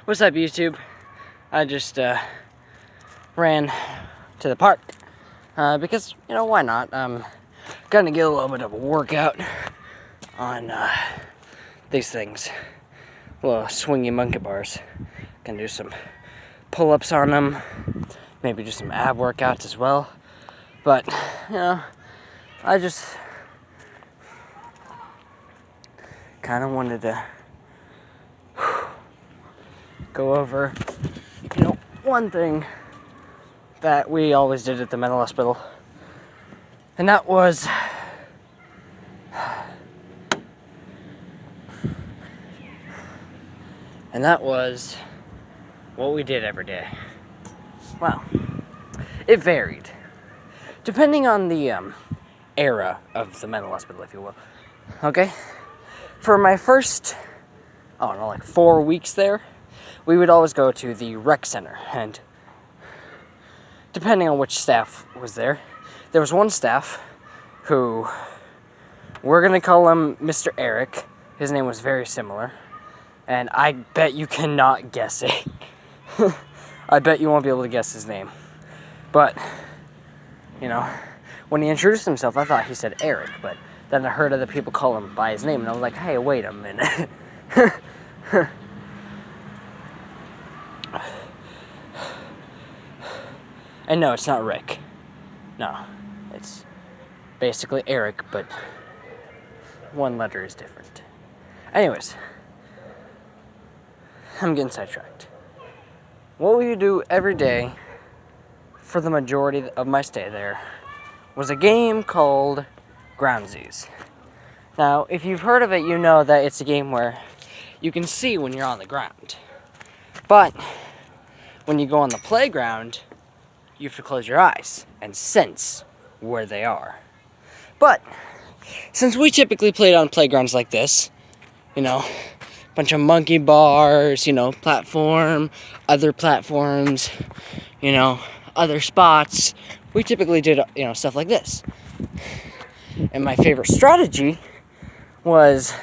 What's up, YouTube? I just ran to the park because, why not? I'm gonna get a little bit of a workout on these things. Little swingy monkey bars. Gonna do some pull-ups on them. Maybe do some ab workouts as well. But, I just kind of wanted to go over, one thing that we always did at the mental hospital, and that was what we did every day. Well, it varied depending on the era of the mental hospital, if you will. Okay, for my first 4 weeks there, we would always go to the rec center, and depending on which staff was there, there was one staff who, we're going to call him Mr. Eric. His name was very similar, and I bet you cannot guess it. I bet you won't be able to guess his name. But, when he introduced himself, I thought he said Eric, but then I heard other people call him by his name, and I was like, hey, wait a minute. And no, it's not Rick. No, it's basically Eric, but one letter is different. Anyways, I'm getting sidetracked. What we would do every day for the majority of my stay there was a game called Groundsies. Now, if you've heard of it, you know that it's a game where you can see when you're on the ground. But when you go on the playground, you have to close your eyes and sense where they are. But since we typically played on playgrounds like this, bunch of monkey bars, platform, other platforms, other spots, we typically did, stuff like this. And my favorite strategy was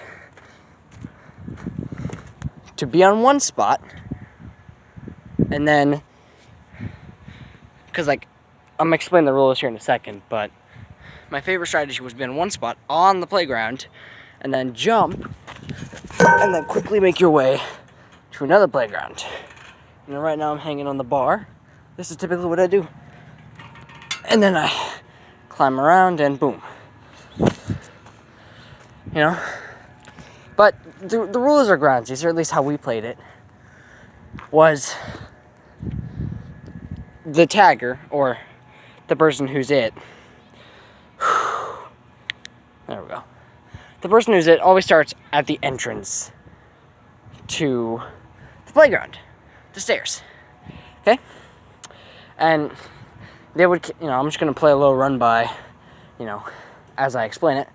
to be on one spot, and then, because, I'm going to explain the rules here in a second, but my favorite strategy was be in one spot on the playground, and then jump, and then quickly make your way to another playground. Right now I'm hanging on the bar. This is typically what I do. And then I climb around, and boom. But the rules are Groundsies, or at least how we played it, was the tagger, or the person who's it. There we go. The person who's it always starts at the entrance to the playground, the stairs. Okay? And they would, I'm just going to play a little run by, as I explain it.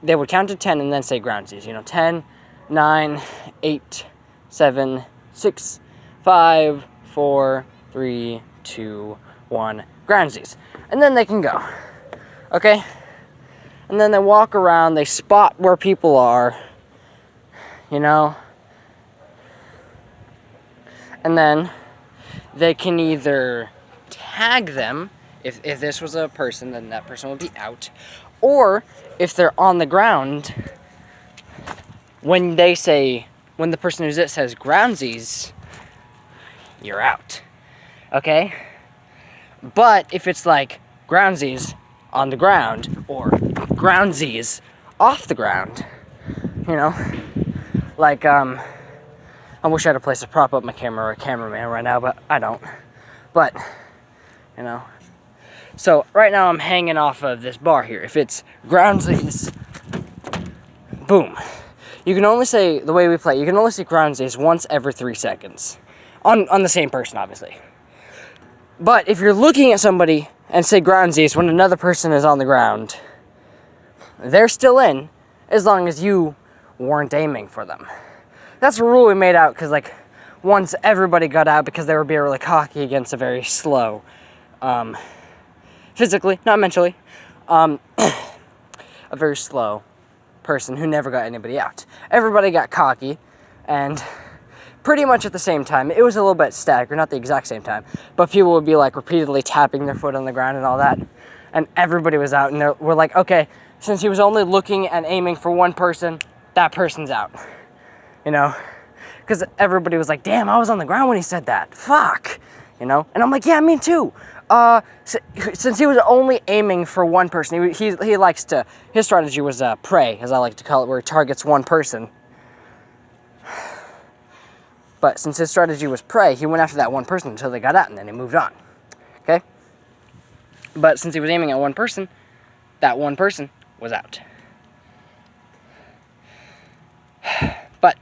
They would count to 10 and then say Groundsies. 10, 9, 8, 7, 6, 5, 4, 3, 2, 1, Groundsies. And then they can go. Okay? And then they walk around, they spot where people are, and then they can either tag them. If this was a person, then that person would be out. Or if they're on the ground, when the person who's it says Groundsies, you're out. Okay? But if it's like Groundsies on the ground, or Groundsies off the ground, I wish I had a place to prop up my camera or a cameraman right now, but I don't. But, so right now I'm hanging off of this bar here. If it's Groundsies, boom. You can only say, the way we play, you can only say Groundsies once every 3 seconds. On the same person, obviously. But if you're looking at somebody and say Groundsies when another person is on the ground, they're still in, as long as you weren't aiming for them. That's a rule we made out, because, once everybody got out because they were being really cocky against a very slow, physically, not mentally, a very slow person who never got anybody out. Everybody got cocky, and pretty much at the same time. It was a little bit staggered, not the exact same time, but people would be like repeatedly tapping their foot on the ground and all that, and everybody was out, and we're like, okay, since he was only looking and aiming for one person, that person's out, you know, because everybody was like, damn, I was on the ground when he said that, fuck, you know, and I'm like, yeah, me too. Since he was only aiming for one person, he likes to, his strategy was prey, as I like to call it, where he targets one person. But since his strategy was prey, he went after that one person until they got out, and then he moved on. Okay? But since he was aiming at one person, that one person was out. But,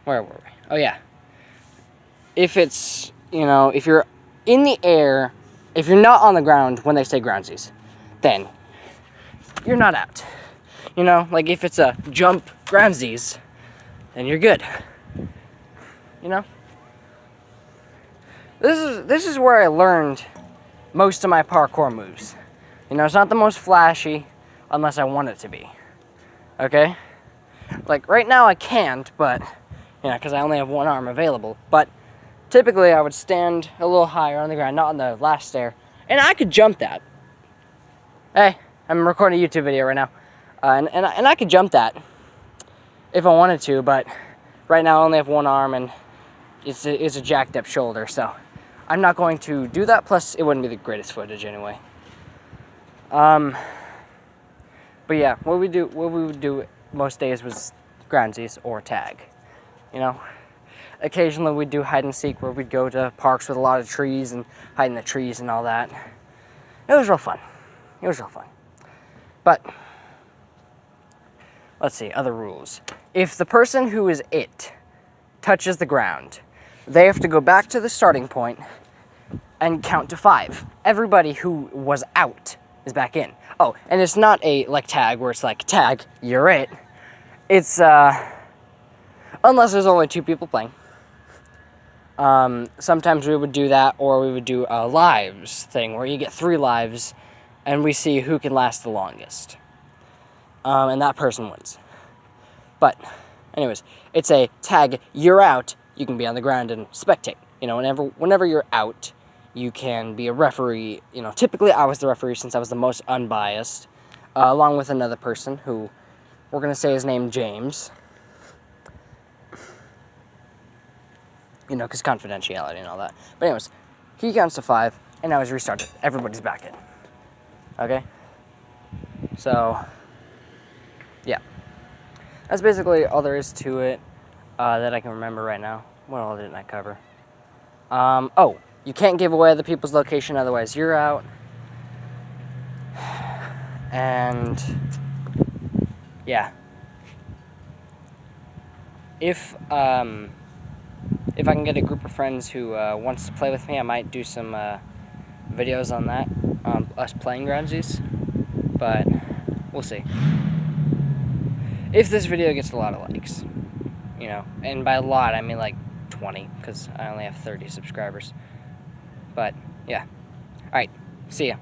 where were we? Oh yeah. If it's, you know, if you're in the air, if you're not on the ground when they say groundsies, then you're not out. You know, like if it's a jump groundsies, then you're good. You know? This is where I learned most of my parkour moves. You know, it's not the most flashy unless I want it to be. Okay? Like right now I can't, but you know, because I only have one arm available, but typically I would stand a little higher on the ground, not on the last stair, and I could jump that. Hey, I'm recording a YouTube video right now, and I could jump that if I wanted to, but right now I only have one arm and it's a jacked up shoulder, so I'm not going to do that, plus it wouldn't be the greatest footage anyway. But yeah, what we would do most days was groundsies or tag, you know. Occasionally we'd do hide and seek, where we'd go to parks with a lot of trees and hide in the trees and all that. It was real fun. It was real fun. But let's see, other rules. If the person who is it touches the ground, they have to go back to the starting point and count to 5. Everybody who was out is back in. Oh, and it's not a like tag where it's like, tag, you're it. It's unless there's only 2 people playing. Sometimes we would do that, or we would do a lives thing where you get 3 lives and we see who can last the longest. And that person wins. But anyways, it's a tag, you're out. You can be on the ground and spectate. You know, whenever you're out, you can be a referee. You know, typically I was the referee since I was the most unbiased, along with another person who we're going to say is named James. You know, because confidentiality and all that. But anyways, he counts to 5, and now he's restarted. Everybody's back in. Okay? So, yeah. That's basically all there is to it that I can remember right now. What all didn't I cover? Oh, you can't give away other people's location, otherwise you're out. And, yeah. If I can get a group of friends who wants to play with me, I might do some videos on that, us playing groundsies, but we'll see. If this video gets a lot of likes, you know, and by a lot I mean like 20, because I only have 30 subscribers, but yeah. Alright, see ya.